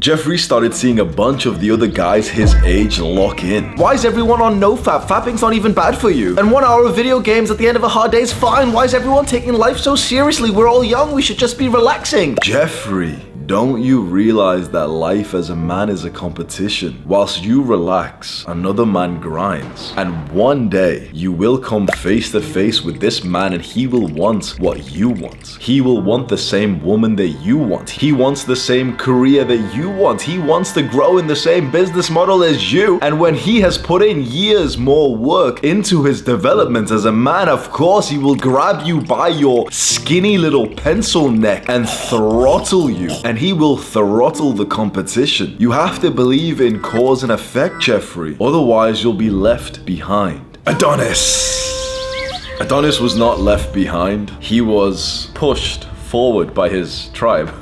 Jeffrey started seeing a bunch of the other guys his age lock in. Why is everyone on nofap? Fapping's not even bad for you. And 1 hour of video games at the end of a hard day is fine. Why is everyone taking life so seriously? We're all young, we should just be relaxing. Jeffrey, don't you realize that life as a man is a competition? Whilst you relax, another man grinds. And one day, you will come face to face with this man and he will want what you want. He will want the same woman that you want. He wants the same career that you want. He wants to grow in the same business model as you. And when he has put in years more work into his development as a man, of course he will grab you by your skinny little pencil neck and throttle you. And he will throttle the competition. You have to believe in cause and effect, Jeffrey. Otherwise, you'll be left behind. Adonis was not left behind. He was pushed forward by his tribe.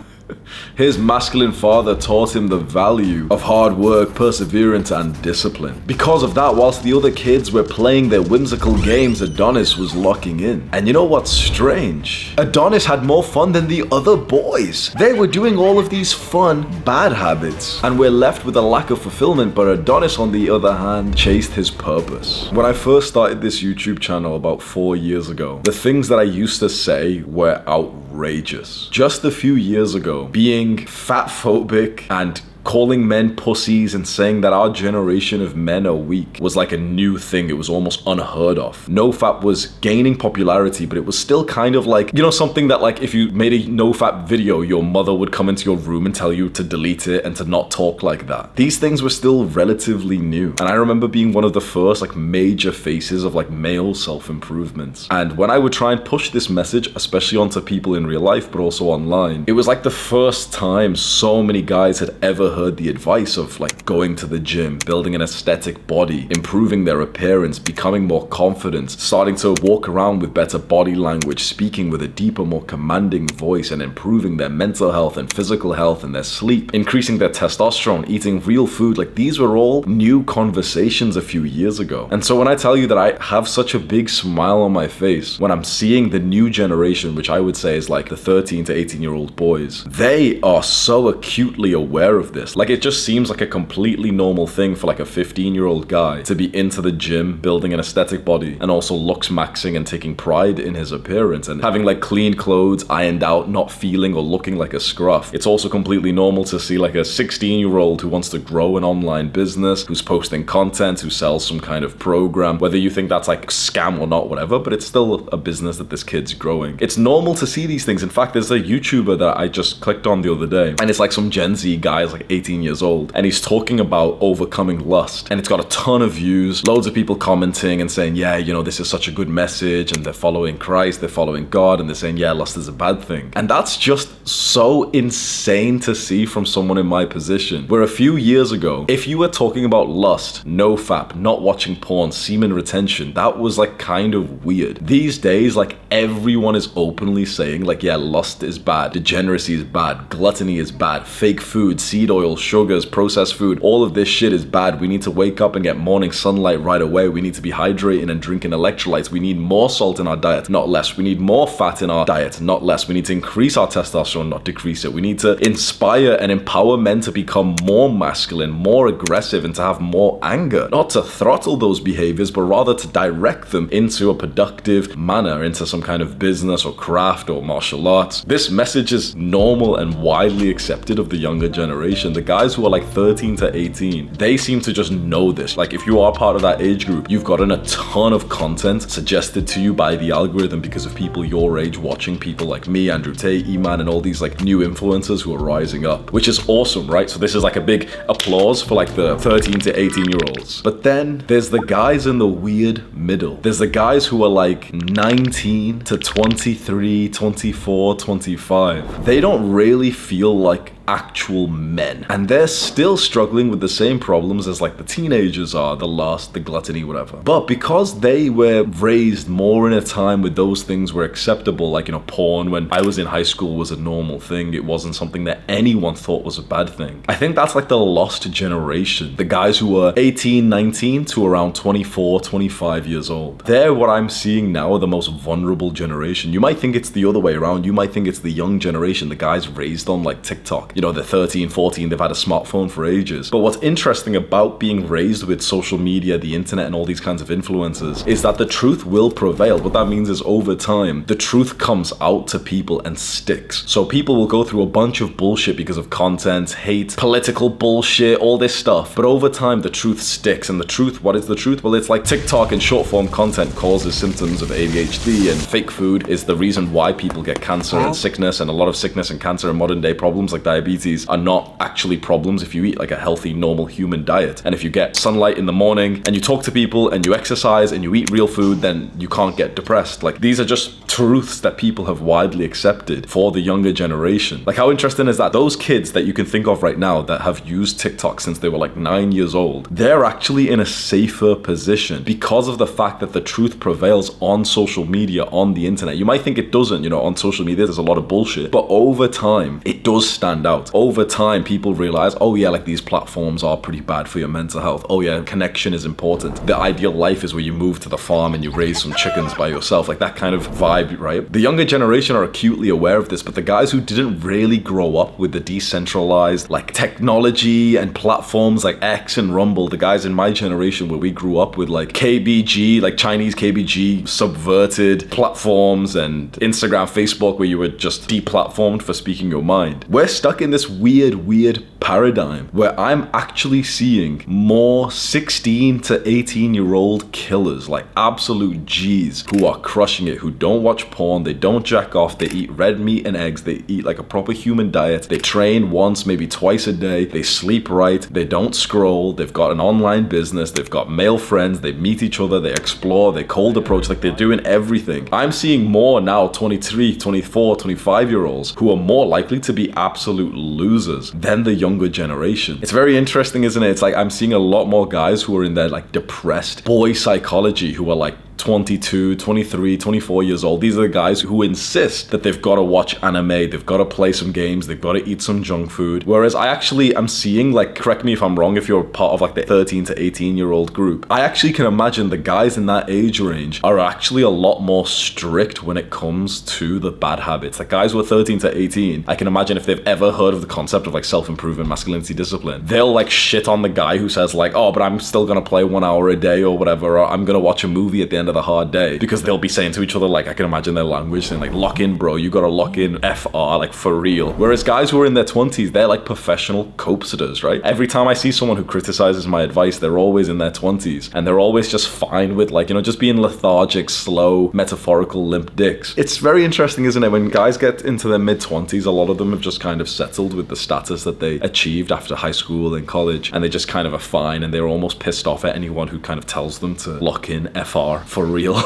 His masculine father taught him the value of hard work, perseverance, and discipline. Because of that, whilst the other kids were playing their whimsical games, Adonis was locking in. And you know what's strange? Adonis had more fun than the other boys. They were doing all of these fun, bad habits, and we're left with a lack of fulfillment, but Adonis, on the other hand, chased his purpose. When I first started this YouTube channel about 4 years ago, the things that I used to say were outrageous. Just a few years ago, being fat phobic and calling men pussies and saying that our generation of men are weak was like a new thing. It was almost unheard of. NoFap was gaining popularity, but it was still kind of like, you know, something that like if you made a NoFap video, your mother would come into your room and tell you to delete it and to not talk like that. These things were still relatively new. And I remember being one of the first like major faces of like male self-improvement. And when I would try and push this message, especially onto people in real life, but also online, it was like the first time so many guys had ever heard the advice of like going to the gym, building an aesthetic body, improving their appearance, becoming more confident, starting to walk around with better body language, speaking with a deeper, more commanding voice, and improving their mental health and physical health and their sleep, increasing their testosterone, eating real food. Like these were all new conversations a few years ago. And so when I tell you that I have such a big smile on my face when I'm seeing the new generation, which I would say is like the 13 to 18-year-old boys, they are so acutely aware of this. Like it just seems like a completely normal thing for like a 15-year-old guy to be into the gym, building an aesthetic body, and also looks maxing and taking pride in his appearance and having like clean clothes, ironed out, not feeling or looking like a scruff. It's also completely normal to see like a 16-year-old who wants to grow an online business, who's posting content, who sells some kind of program, whether you think that's like scam or not, whatever, but it's still a business that this kid's growing. It's normal to see these things. In fact, there's a YouTuber that I just clicked on the other day, and it's like some Gen Z guy, like 18 years old, and he's talking about overcoming lust, and it's got a ton of views, loads of people commenting and saying, yeah, you know, this is such a good message, and they're following Christ, they're following God, and they're saying, yeah, lust is a bad thing. And that's just so insane to see from someone in my position, where a few years ago, if you were talking about lust, nofap, not watching porn, semen retention, that was like kind of weird. These days, like everyone is openly saying like, yeah, lust is bad, degeneracy is bad, gluttony is bad, fake food, seed oil, sugars, processed food, all of this shit is bad. We need to wake up and get morning sunlight right away. We need to be hydrating and drinking electrolytes. We need more salt in our diet, not less. We need more fat in our diet, not less. We need to increase our testosterone, not decrease it. We need to inspire and empower men to become more masculine, more aggressive, and to have more anger. Not to throttle those behaviors, but rather to direct them into a productive manner, into some kind of business or craft or martial arts. This message is normal and widely accepted of the younger generation. The guys who are like 13 to 18, they seem to just know this. Like if you are part of that age group, you've gotten a ton of content suggested to you by the algorithm because of people your age watching people like me, Andrew Tate, E-Man, and all these like new influencers who are rising up, which is awesome, right? So this is like a big applause for like the 13 to 18 year olds. But then there's the guys in the weird middle. There's the guys who are like 19 to 23, 24, 25. They don't really feel like actual men, and they're still struggling with the same problems as like the teenagers are, the lust, the gluttony, whatever. But because they were raised more in a time where those things were acceptable, like, you know, porn when I was in high school was a normal thing. It wasn't something that anyone thought was a bad thing. I think that's like the lost generation, the guys who were 18, 19 to around 24, 25 years old. They're what I'm seeing now are the most vulnerable generation. You might think it's the other way around. You might think it's the young generation, the guys raised on like TikTok you know, they're 13, 14, they've had a smartphone for ages. But what's interesting about being raised with social media, the internet, and all these kinds of influences is that the truth will prevail. What that means is over time, the truth comes out to people and sticks. So people will go through a bunch of bullshit because of content, hate, political bullshit, all this stuff. But over time, the truth sticks. And the truth, what is the truth? Well, it's like TikTok and short form content causes symptoms of ADHD, and fake food is the reason why people get cancer and sickness. And a lot of sickness and cancer and modern day problems like diabetes are not actually problems if you eat like a healthy, normal human diet. And if you get sunlight in the morning and you talk to people and you exercise and you eat real food, then you can't get depressed. Like, these are just truths that people have widely accepted for the younger generation. Like, how interesting is that? Those kids that you can think of right now that have used TikTok since they were like 9 years old, they're actually in a safer position because of the fact that the truth prevails on social media, on the internet. You might think it doesn't, you know, on social media there's a lot of bullshit, but over time it does stand out. Over time people realize, oh yeah, like these platforms are pretty bad for your mental health. Oh yeah, connection is important. The ideal life is where you move to the farm and you raise some chickens by yourself, like that kind of vibe, right? The younger generation are acutely aware of this, but the guys who didn't really grow up with the decentralized like technology and platforms like X and Rumble, the guys in my generation where we grew up with like KBG, like Chinese KBG subverted platforms, and Instagram, Facebook, where you were just deplatformed for speaking your mind. We're stuck in this weird paradigm where I'm actually seeing more 16 to 18-year-old killers, like absolute G's, who are crushing it, who don't watch porn, they don't jack off, they eat red meat and eggs, they eat like a proper human diet, they train once, maybe twice a day, they sleep right, they don't scroll, they've got an online business, they've got male friends, they meet each other, they explore, they cold approach, like they're doing everything. I'm seeing more now 23, 24, 25-year-olds who are more likely to be absolute losers than the younger generation. It's very interesting, isn't it? It's like I'm seeing a lot more guys who are in their like depressed boy psychology, who are like 22, 23, 24 years old. These are the guys who insist that they've got to watch anime, they've got to play some games, they've got to eat some junk food. Whereas I actually am seeing, like, correct me if I'm wrong, if you're part of like the 13 to 18 year old group, I actually can imagine the guys in that age range are actually a lot more strict when it comes to the bad habits. Like guys who are 13 to 18, I can imagine if they've ever heard of the concept of like self-improvement, masculinity, discipline, they'll like shit on the guy who says like, oh, but I'm still gonna play 1 hour a day or whatever, or I'm gonna watch a movie at the end of the hard day, because they'll be saying to each other, like, I can imagine their language saying like, lock in bro, you gotta lock in FR, like for real. Whereas guys who are in their 20s, they're like professional cope-sitters, right? Every time I see someone who criticizes my advice, they're always in their 20s and they're always just fine with like, you know, just being lethargic, slow, metaphorical limp dicks. It's very interesting, isn't it? When guys get into their mid-20s, a lot of them have just kind of settled with the status that they achieved after high school and college, and they just kind of are fine, and they're almost pissed off at anyone who kind of tells them to lock in FR for real.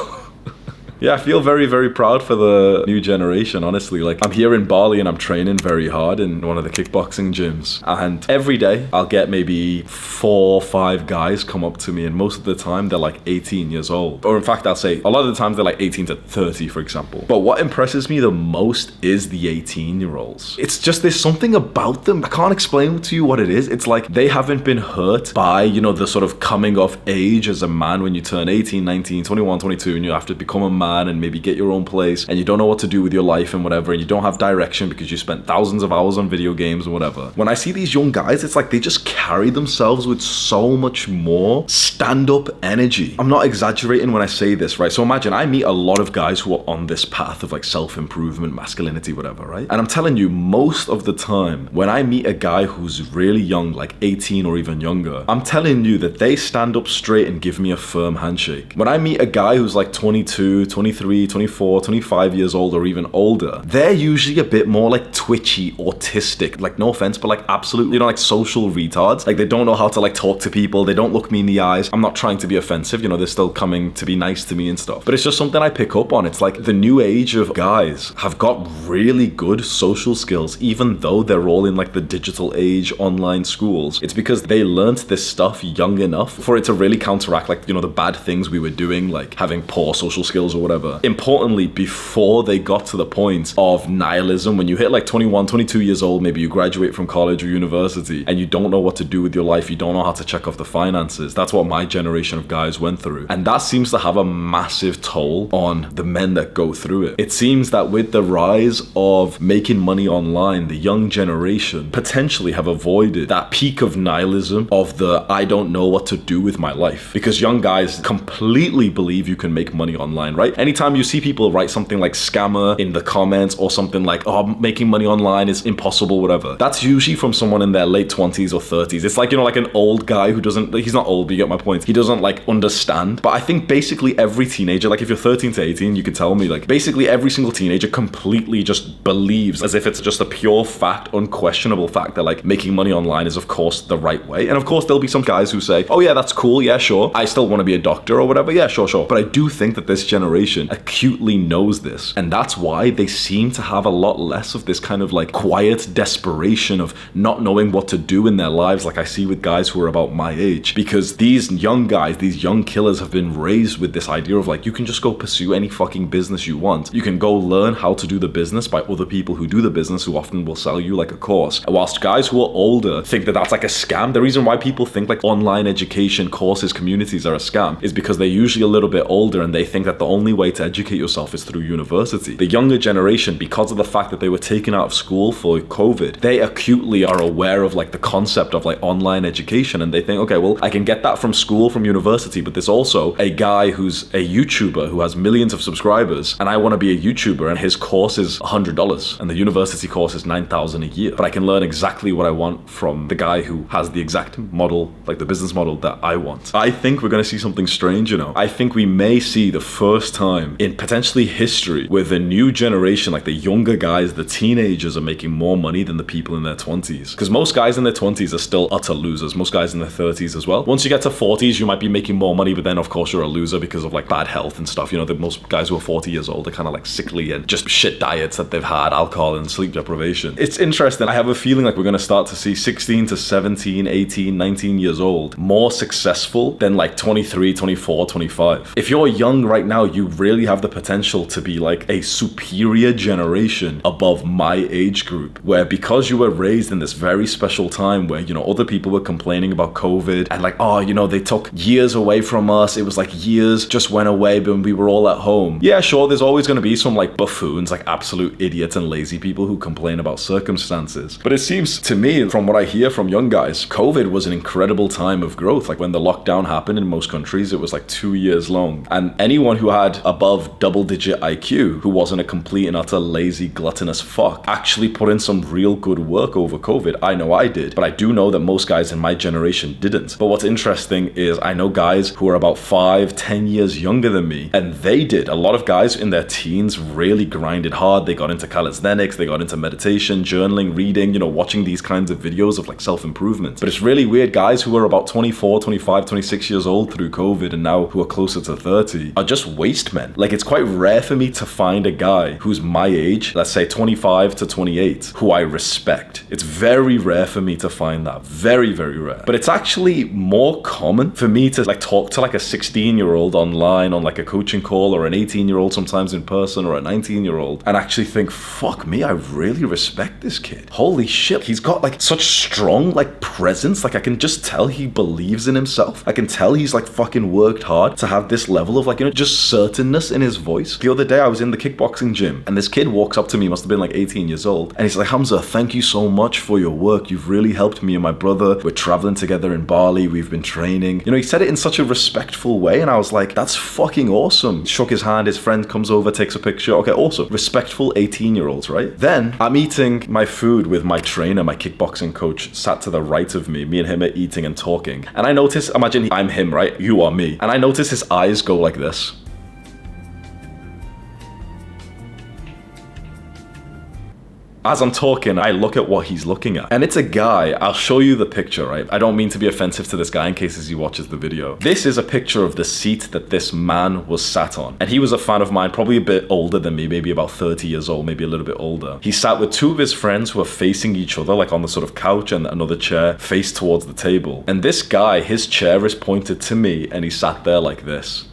Yeah, I feel very, very proud for the new generation, honestly. Like, I'm here in Bali and I'm training very hard in one of the kickboxing gyms. And every day I'll get maybe 4 or 5 guys come up to me, and most of the time they're like 18 years old. Or in fact, I'll say a lot of the times they're like 18 to 30, for example. But what impresses me the most is the 18-year-olds. It's just, there's something about them. I can't explain to you what it is. It's like they haven't been hurt by, you know, the sort of coming of age as a man when you turn 18, 19, 21, 22, and you have to become a man and maybe get your own place, and you don't know what to do with your life and whatever, and you don't have direction because you spent thousands of hours on video games or whatever. When I see these young guys, it's like they just carry themselves with so much more stand-up energy. I'm not exaggerating when I say this, right? So imagine I meet a lot of guys who are on this path of like self-improvement, masculinity, whatever, right? And I'm telling you, most of the time when I meet a guy who's really young, like 18 or even younger, I'm telling you that they stand up straight and give me a firm handshake. When I meet a guy who's like 22, 23, 24, 25 years old or even older, they're usually a bit more like twitchy, autistic, like no offense, but like absolutely, you know, like social retards. Like they don't know how to like talk to people, they don't look me in the eyes. I'm not trying to be offensive, you know, they're still coming to be nice to me and stuff, but it's just something I pick up on. It's like the new age of guys have got really good social skills, even though they're all in like the digital age online schools. It's because they learned this stuff young enough for it to really counteract like, you know, the bad things we were doing, like having poor social skills or whatever. Importantly, before they got to the point of nihilism, when you hit like 21, 22 years old, maybe you graduate from college or university and you don't know what to do with your life, you don't know how to check off the finances. That's what my generation of guys went through. And that seems to have a massive toll on the men that go through it. It seems that with the rise of making money online, the young generation potentially have avoided that peak of nihilism of the I don't know what to do with my life. Because young guys completely believe you can make money online, right? Anytime you see people write something like scammer in the comments or something like, oh, making money online is impossible, whatever, that's usually from someone in their late 20s or 30s. It's like, you know, like an old guy who doesn't, he's not old, but you get my point. He doesn't like understand. But I think basically every teenager, like if you're 13 to 18, you could tell me, like basically every single teenager completely just believes, as if it's just a pure fact, unquestionable fact, that like making money online is of course the right way. And of course there'll be some guys who say, oh yeah, that's cool, yeah, sure, I still want to be a doctor or whatever, yeah, sure. But I do think that this generation acutely knows this, and that's why they seem to have a lot less of this kind of like quiet desperation of not knowing what to do in their lives, like I see with guys who are about my age. Because these young guys, these young killers have been raised with this idea of like, you can just go pursue any fucking business you want. You can go learn how to do the business by other people who do the business, who often will sell you like a course. Whilst guys who are older think that that's like a scam. The reason why people think like online education courses, communities are a scam is because they're usually a little bit older and they think that the only way to educate yourself is through university. The younger generation, because of the fact that they were taken out of school for COVID, they acutely are aware of like the concept of like online education, and they think, okay, well, I can get that from school, from university, but there's also a guy who's a YouTuber who has millions of subscribers, and I want to be a YouTuber, and his course is $100 and the university course is $9,000 a year, but I can learn exactly what I want from the guy who has the exact model, like the business model that I want. I think we're going to see something strange, you know. I think we may see the first time in potentially history where the new generation, like the younger guys, the teenagers, are making more money than the people in their 20s. Because most guys in their 20s are still utter losers. Most guys in their 30s as well. Once you get to 40s, you might be making more money, but then of course you're a loser because of like bad health and stuff. You know, most guys who are 40 years old are kind of like sickly and just shit diets that they've had, alcohol and sleep deprivation. It's interesting. I have a feeling like we're going to start to see 16 to 17, 18, 19 years old more successful than like 23, 24, 25. If you're young right now, you really have the potential to be like a superior generation above my age group, where because you were raised in this very special time where, you know, other people were complaining about COVID and like, oh, you know, they took years away from us. It was like years just went away when we were all at home. Yeah, sure, there's always going to be some like buffoons, like absolute idiots and lazy people who complain about circumstances. But it seems to me, from what I hear from young guys, COVID was an incredible time of growth. Like when the lockdown happened in most countries, it was like 2 years long. And anyone who had above double-digit IQ, who wasn't a complete and utter lazy, gluttonous fuck, actually put in some real good work over COVID. I know I did, but I do know that most guys in my generation didn't. But what's interesting is I know guys who are about 5-10 years younger than me, and they did. A lot of guys in their teens really grinded hard. They got into calisthenics, they got into meditation, journaling, reading, you know, watching these kinds of videos of like self-improvement. But it's really weird, guys who are about 24, 25, 26 years old through COVID and now who are closer to 30 are just waste men. Like it's quite rare for me to find a guy who's my age, let's say 25 to 28, who I respect. It's very rare for me to find that. Very, very rare. But it's actually more common for me to like talk to like a 16-year-old online on like a coaching call, or an 18-year-old sometimes in person, or a 19-year-old, and actually think, fuck me, I really respect this kid. Holy shit, he's got like such strong like presence. Like I can just tell he believes in himself. I can tell he's like fucking worked hard to have this level of like, you know, just certainness in his voice. The other day I was in the kickboxing gym and this kid walks up to me, must have been like 18 years old, and he's like, Hamza, thank you so much for your work. You've really helped me and my brother. We're traveling together in Bali. We've been training. You know, he said it in such a respectful way, and I was like, that's fucking awesome. Shook his hand, his friend comes over, takes a picture. Okay, awesome. Respectful 18-year-olds, right? Then I'm eating my food with my trainer, my kickboxing coach, sat to the right of me. Me and him are eating and talking. And I notice, imagine I'm him, right? You are me. And I notice his eyes go like this. As I'm talking, I look at what he's looking at. And it's a guy. I'll show you the picture, right? I don't mean to be offensive to this guy in case he watches the video. This is a picture of the seat that this man was sat on. And he was a fan of mine, probably a bit older than me, maybe about 30 years old, maybe a little bit older. He sat with two of his friends who are facing each other, like on the sort of couch, and another chair faced towards the table. And this guy, his chair is pointed to me, and he sat there like this.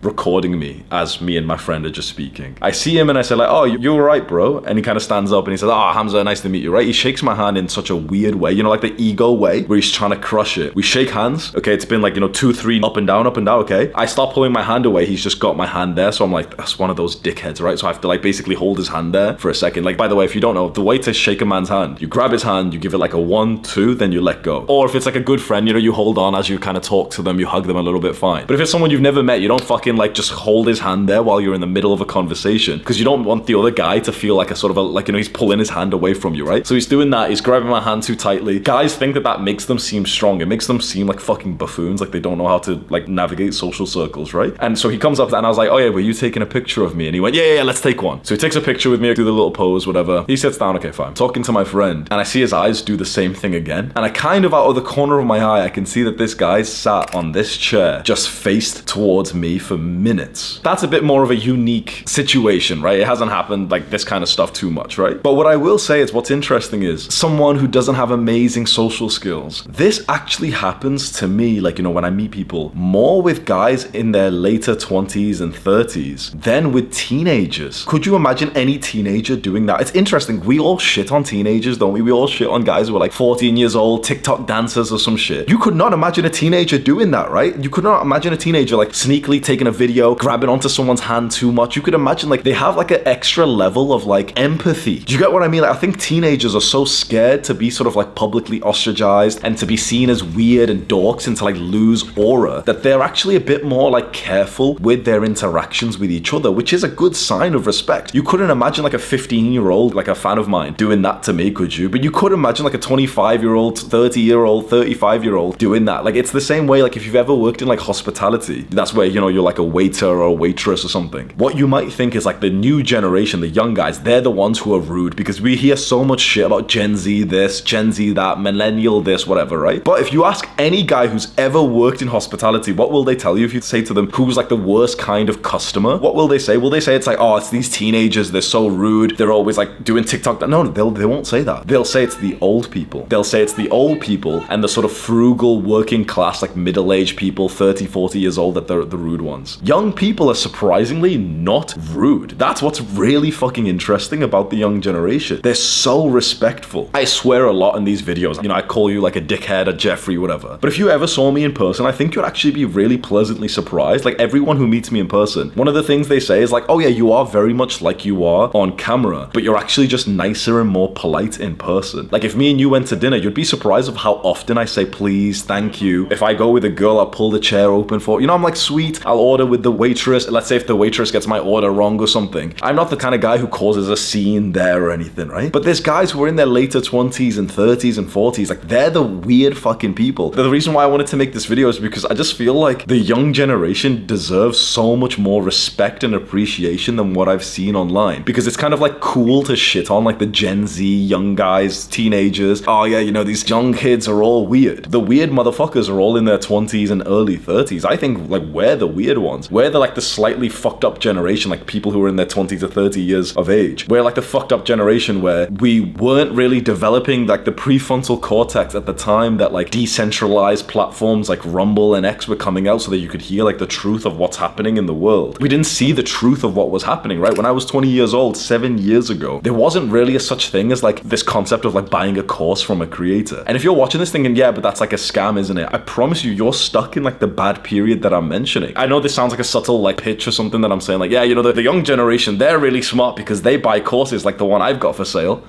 recording me as me and my friend are just speaking. I see him and I say like, oh, you're right, bro. And he kind of stands up and he says, oh, Hamza, nice to meet you, right? He shakes my hand in such a weird way, you know, like the ego way where he's trying to crush it. We shake hands. Okay, it's been like, 2, 3, up and down, okay? I start pulling my hand away. He's just got my hand there. So I'm like, that's one of those dickheads, right? So I have to like basically hold his hand there for a second. Like, by the way, if you don't know, the way to shake a man's hand, you grab his hand, you give it like a 1, 2, then you let go. Or if it's like a good friend, you hold on as you kind of talk to them, you hug them a little bit, fine. But if it's someone you've never met, you don't fucking like just hold his hand there while you're in the middle of a conversation, because you don't want the other guy to feel like a sort of a, like, he's pulling his hand away from you, right? So he's doing that, he's grabbing my hand too tightly. Guys think that makes them seem strong. It makes them seem like fucking buffoons, like they don't know how to like navigate social circles, right? And so he comes up and I was like, oh yeah, were you taking a picture of me? And he went, yeah, let's take one. So he takes a picture with me, do the little pose, whatever. He sits down, okay, fine. Talking to my friend, and I see his eyes do the same thing again. And I kind of, out of the corner of my eye, I can see that this guy sat on this chair, just faced towards me for minutes. That's a bit more of a unique situation, right? It hasn't happened like this kind of stuff too much, right? But what I will say is what's interesting is someone who doesn't have amazing social skills. This actually happens to me, like, when I meet people, more with guys in their later 20s and 30s than with teenagers. Could you imagine any teenager doing that? It's interesting. We all shit on teenagers, don't we? We all shit on guys who are like 14 years old, TikTok dancers or some shit. You could not imagine a teenager doing that, right? You could not imagine a teenager like sneakily taking a video, grabbing onto someone's hand too much. You could imagine like they have like an extra level of like empathy. Do you get what I mean? Like, I think teenagers are so scared to be sort of like publicly ostracized and to be seen as weird and dorks and to like lose aura, that they're actually a bit more like careful with their interactions with each other, which is a good sign of respect. You couldn't imagine like a 15-year-old, like a fan of mine, doing that to me, could you? But you could imagine like a 25-year-old, 30-year-old, 35-year-old doing that. Like, it's the same way, like if you've ever worked in like hospitality, that's where, you're like a waiter or a waitress or something. What you might think is like the new generation, the young guys, they're the ones who are rude, because we hear so much shit about Gen Z this, Gen Z that, millennial this, whatever, right? But if you ask any guy who's ever worked in hospitality, what will they tell you if you say to them, who's like the worst kind of customer? What will they say? Will they say it's like, oh, it's these teenagers, they're so rude, they're always like doing TikTok? No, they won't say that. They'll say it's the old people. They'll say it's the old people and the sort of frugal working class, like middle-aged people, 30, 40 years old, that they're the rude ones. Young people are surprisingly not rude. That's what's really fucking interesting about the young generation. They're so respectful. I swear a lot in these videos. I call you like a dickhead, a Jeffrey, whatever. But if you ever saw me in person, I think you'd actually be really pleasantly surprised. Like, everyone who meets me in person, one of the things they say is like, oh yeah, you are very much like you are on camera, but you're actually just nicer and more polite in person. Like, if me and you went to dinner, you'd be surprised of how often I say please, thank you. If I go with a girl, I'll pull the chair open for, I'm like sweet. I'll order with the waitress. Let's say if the waitress gets my order wrong or something. I'm not the kind of guy who causes a scene there or anything, right? But there's guys who are in their later 20s and 30s and 40s, like they're the weird fucking people. The reason why I wanted to make this video is because I just feel like the young generation deserves so much more respect and appreciation than what I've seen online, because it's kind of like cool to shit on like the Gen Z young guys, teenagers. Oh yeah, these young kids are all weird. The weird motherfuckers are all in their 20s and early 30s. I think like we're the weird ones. We're the like the slightly fucked up generation, like people who are in their 20 to 30 years of age. We're like the fucked up generation where we weren't really developing like the prefrontal cortex at the time that like decentralized platforms like Rumble and X were coming out so that you could hear like the truth of what's happening in the world. We didn't see the truth of what was happening, right? When I was 20 years old, 7 years ago, there wasn't really a such thing as like this concept of like buying a course from a creator. And if you're watching this thinking, yeah, but that's like a scam, isn't it? I promise you, you're stuck in like the bad period that I'm mentioning. I know this sounds like a subtle like pitch or something that I'm saying like, yeah, the young generation, they're really smart because they buy courses like the one I've got for sale.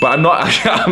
But I'm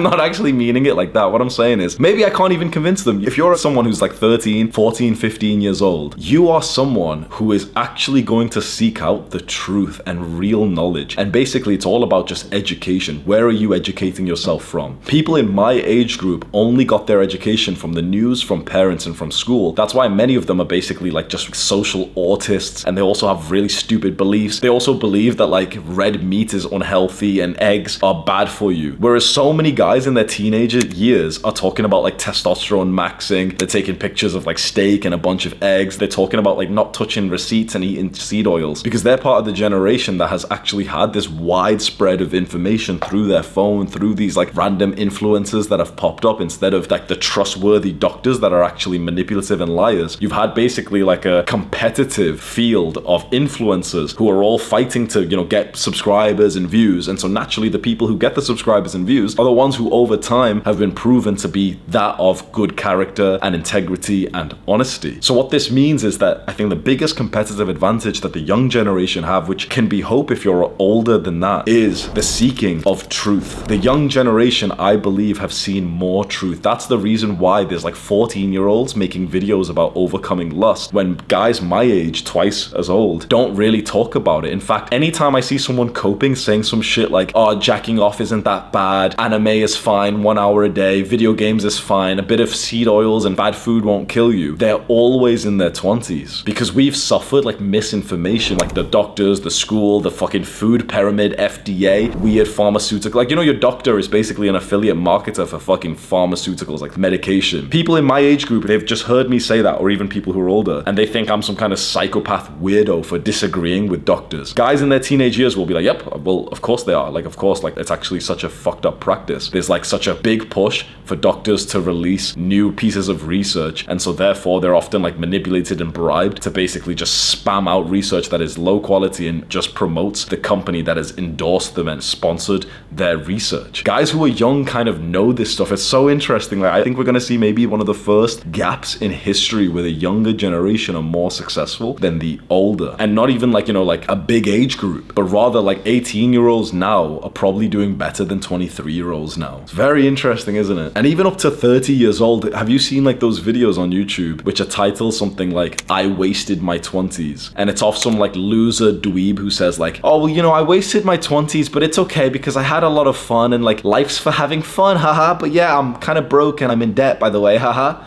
not actually meaning it like that. What I'm saying is, maybe I can't even convince them. If you're someone who's like 13, 14, 15 years old, you are someone who is actually going to seek out the truth and real knowledge. And basically, it's all about just education. Where are you educating yourself from? People in my age group only got their education from the news, from parents, and from school. That's why many of them are basically like just social autists, and they also have really stupid beliefs. They also believe that like red meat is unhealthy and eggs are bad for you. Whereas so many guys in their teenager years are talking about like testosterone maxing, they're taking pictures of like steak and a bunch of eggs, they're talking about like not touching receipts and eating seed oils, because they're part of the generation that has actually had this widespread of information through their phone, through these like random influencers that have popped up instead of like the trustworthy doctors that are actually manipulative and liars. You've had basically like a competitive field of influencers who are all fighting to, you know, get subscribers and views. And so naturally the people who get the subscribers and views are the ones who over time have been proven to be that of good character and integrity and honesty. So what this means is that I think the biggest competitive advantage that the young generation have, which can be hope if you're older than that, is the seeking of truth. The young generation, I believe, have seen more truth. That's the reason why there's like 14-year-olds making videos about overcoming lust, when guys my age, twice as old, don't really talk about it. In fact, anytime I see someone coping, saying some shit like, oh, jacking off isn't that bad, anime is fine, 1 hour a day, video games is fine, a bit of seed oils and bad food won't kill you, they're always in their 20s. Because we've suffered like misinformation, like the doctors, the school, the fucking food pyramid, FDA, weird pharmaceutical, like, you know, your doctor is basically an affiliate marketer for fucking pharmaceuticals, like medication. People in my age group, they've just heard me say that, or even people who are older, and they think I'm some kind of psychopath weirdo for disagreeing with doctors. Guys in their teenage years will be like, yep, well, of course they are. Like, of course, like, it's actually such a fucked up practice. There's like such a big push for doctors to release new pieces of research, and so therefore they're often like manipulated and bribed to basically just spam out research that is low quality and just promotes the company that has endorsed them and sponsored their research. Guys who are young kind of know this stuff. It's so interesting. Like, I think we're gonna see maybe one of the first gaps in history where the younger generation are more successful than the older. And not even like, you know, like a big age group, but rather like 18-year-olds now are probably doing better than 23-year-olds now. It's very interesting, isn't it? And even up to 30 years old, have you seen like those videos on YouTube which are titled something like, I wasted my 20s? And it's off some like loser dweeb who says like, oh, well, you know, I wasted my 20s, but it's okay because I had a lot of fun and like life's for having fun, haha. But yeah, I'm kind of broke and I'm in debt, by the way, haha.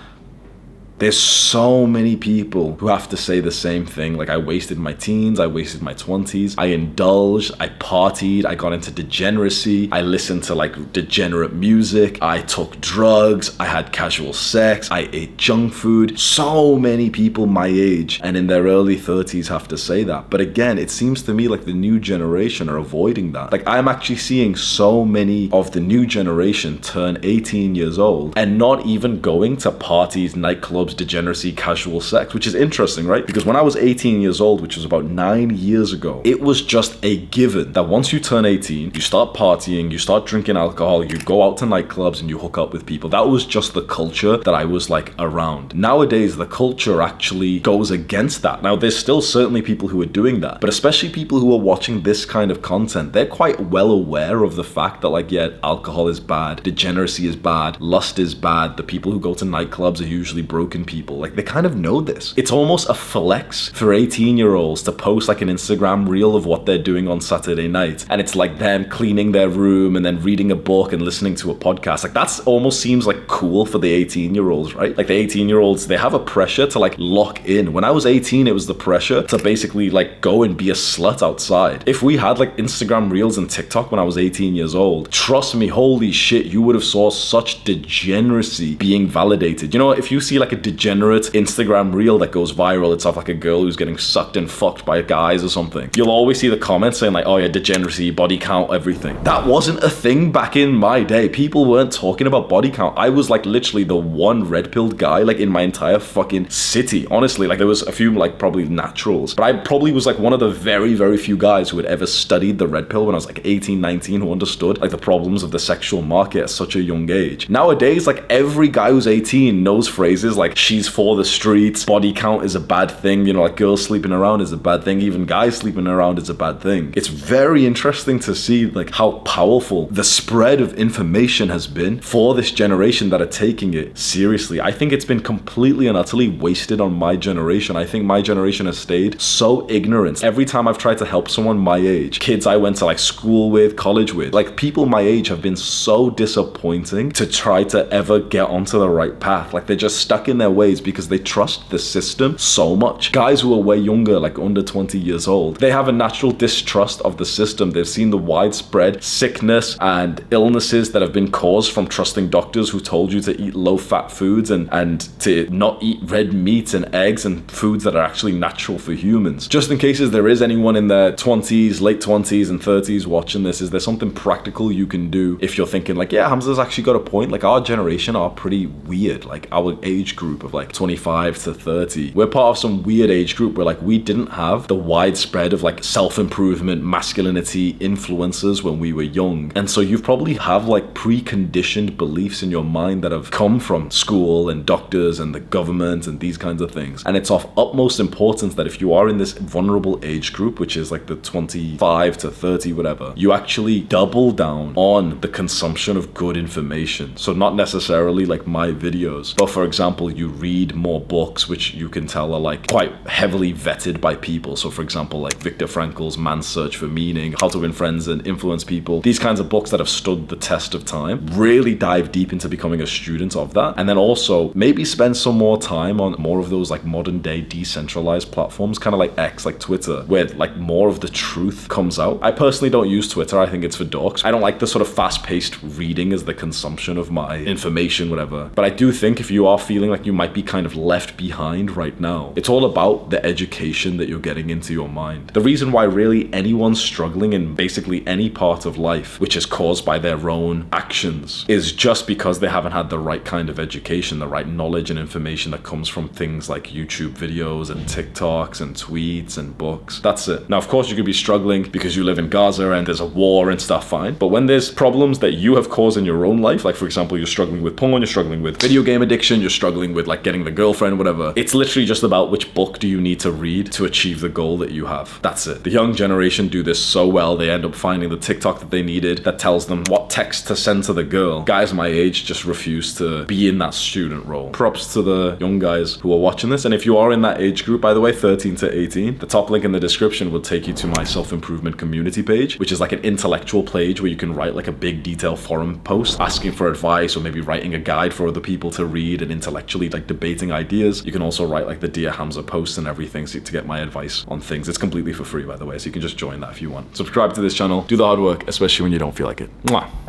There's so many people who have to say the same thing. Like, I wasted my teens, I wasted my 20s, I indulged, I partied, I got into degeneracy, I listened to like degenerate music, I took drugs, I had casual sex, I ate junk food. So many people my age and in their early 30s have to say that. But again, it seems to me like the new generation are avoiding that. Like, I'm actually seeing so many of the new generation turn 18 years old and not even going to parties, nightclubs, degeneracy, casual sex, which is interesting, right? Because when I was 18 years old, which was about 9 years ago, it was just a given that once you turn 18, you start partying, you start drinking alcohol, you go out to nightclubs and you hook up with people. That was just the culture that I was like around. Nowadays, the culture actually goes against that. Now, there's still certainly people who are doing that, but especially people who are watching this kind of content, they're quite well aware of the fact that like, yeah, alcohol is bad, degeneracy is bad, lust is bad, the people who go to nightclubs are usually broken people. Like, they kind of know this. It's almost a flex for 18-year-olds to post like an Instagram reel of what they're doing on Saturday night, and it's like them cleaning their room and then reading a book and listening to a podcast. Like, that's almost seems like cool for the 18-year-olds, right? Like, the 18-year-olds, they have a pressure to like lock in. When I was 18, it was the pressure to basically like go and be a slut outside. If we had like Instagram reels and TikTok when I was 18 years old, trust me, holy shit, you would have saw such degeneracy being validated. You know, if you see like a degenerate Instagram reel that goes viral, it's of like a girl who's getting sucked and fucked by guys or something, you'll always see the comments saying like, oh yeah, degeneracy, body count, everything. That wasn't a thing back in my day. People weren't talking about body count. I was like literally the one red-pilled guy like in my entire fucking city. Honestly, like there was a few like probably naturals, but I probably was like one of the very, very few guys who had ever studied the red pill when I was like 18, 19, who understood like the problems of the sexual market at such a young age. Nowadays, like every guy who's 18 knows phrases like she's for the streets, body count is a bad thing, you know, like girls sleeping around is a bad thing, even guys sleeping around is a bad thing. It's very interesting to see like how powerful the spread of information has been for this generation that are taking it seriously. I think it's been completely and utterly wasted on my generation. I think my generation has stayed so ignorant. Every time I've tried to help someone my age, kids I went to like school with, college with, like people my age have been so disappointing to try to ever get onto the right path. Like they're just stuck in their their ways because they trust the system so much. Guys who are way younger, like under 20 years old, they have a natural distrust of the system. They've seen the widespread sickness and illnesses that have been caused from trusting doctors who told you to eat low-fat foods and to not eat red meat and eggs and foods that are actually natural for humans. Just in case there is anyone in their 20s, late 20s and 30s watching this, is there something practical you can do if you're thinking like, yeah, Hamza's actually got a point. Like, our generation are pretty weird. Like, our age group of like 25 to 30, we're part of some weird age group where like we didn't have the widespread of like self-improvement, masculinity influences when we were young. And so you probably have like preconditioned beliefs in your mind that have come from school and doctors and the government and these kinds of things. And it's of utmost importance that if you are in this vulnerable age group, which is like the 25 to 30, whatever, you actually double down on the consumption of good information. So not necessarily like my videos, but for example, you read more books, which you can tell are like quite heavily vetted by people. So for example, like Viktor Frankl's Man's Search for Meaning, How to Win Friends and Influence People, these kinds of books that have stood the test of time. Really dive deep into becoming a student of that. And then also maybe spend some more time on more of those like modern day decentralized platforms, kind of like X, like Twitter, where like more of the truth comes out. I personally don't use Twitter. I think it's for dorks. I don't like the sort of fast-paced reading as the consumption of my information, whatever. But I do think if you are feeling like you might be kind of left behind right now, it's all about the education that you're getting into your mind. The reason why really anyone's struggling in basically any part of life, which is caused by their own actions, is just because they haven't had the right kind of education, the right knowledge and information that comes from things like YouTube videos and TikToks and tweets and books. That's it. Now, of course, you could be struggling because you live in Gaza and there's a war and stuff, fine. But when there's problems that you have caused in your own life, like for example, you're struggling with porn, you're struggling with video game addiction, you're struggling with like getting the girlfriend, whatever, it's literally just about which book do you need to read to achieve the goal that you have. That's it. The young generation do this so well. They end up finding the TikTok that they needed that tells them what text to send to the girl. Guys my age just refuse to be in that student role. Props to the young guys who are watching this. And if you are in that age group, by the way, 13 to 18, the top link in the description will take you to my self-improvement community page, which is like an intellectual page where you can write like a big detailed forum post asking for advice or maybe writing a guide for other people to read and intellectually like debating ideas. You can also write like the Dear Hamza posts and everything to get my advice on things. It's completely for free, by the way, so you can just join that if you want. Subscribe to this channel, do the hard work, especially when you don't feel like it. Mwah.